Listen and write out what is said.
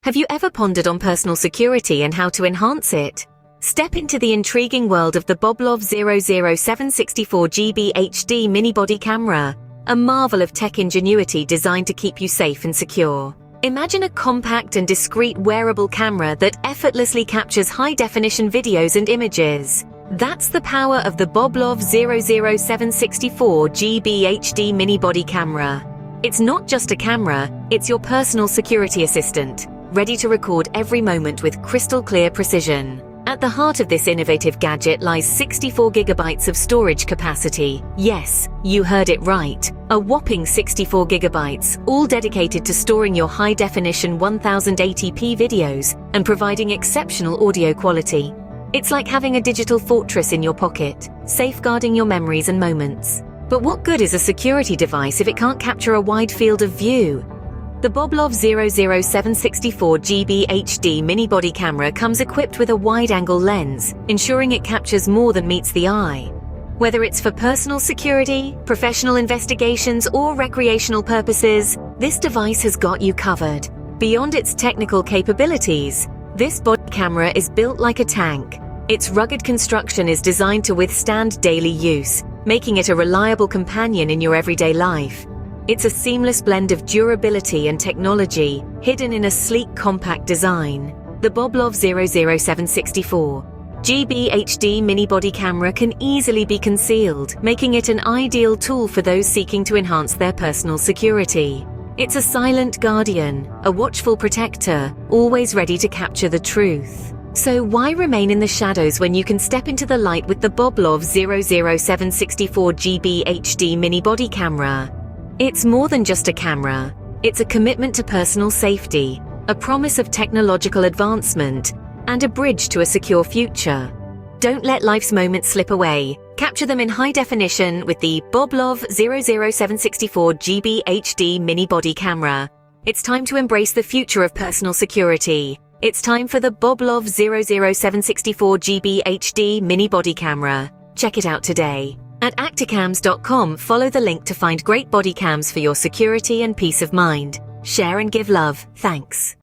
Have you ever pondered on personal security and how to enhance it? Step into the intriguing world of the BOBLOV 00764GB HD mini body camera, a marvel of tech ingenuity designed to keep you safe and secure. Imagine a compact and discreet wearable camera that effortlessly captures high-definition videos and images. That's the power of the BOBLOV 00764GB HD mini body camera. It's not just a camera, it's your personal security assistant, ready to record every moment with crystal-clear precision. At the heart of this innovative gadget lies 64 gigabytes of storage capacity. Yes, you heard it right. A whopping 64 gigabytes, all dedicated to storing your high-definition 1080p videos and providing exceptional audio quality. It's like having a digital fortress in your pocket, safeguarding your memories and moments. But what good is a security device if it can't capture a wide field of view? The BOBLOV 00764GB HD mini body camera comes equipped with a wide-angle lens, ensuring it captures more than meets the eye. Whether it's for personal security, professional investigations, or recreational purposes, this device has got you covered. Beyond its technical capabilities, this body camera is built like a tank. Its rugged construction is designed to withstand daily use, making it a reliable companion in your everyday life. It's a seamless blend of durability and technology, hidden in a sleek, compact design. The BOBLOV 00764GB HD mini body camera can easily be concealed, making it an ideal tool for those seeking to enhance their personal security. It's a silent guardian, a watchful protector, always ready to capture the truth. So why remain in the shadows when you can step into the light with the BOBLOV 00764GB HD mini body camera? It's more than just a camera. It's a commitment to personal safety, a promise of technological advancement, and a bridge to a secure future. Don't let life's moments slip away. Capture them in high definition with the BOBLOV 00764GB HD mini body camera. It's time to embrace the future of personal security. It's time for the BOBLOV 00764GB HD mini body camera. Check it out today. At acticams.com, follow the link to find great body cams for your security and peace of mind. Share and give love. Thanks.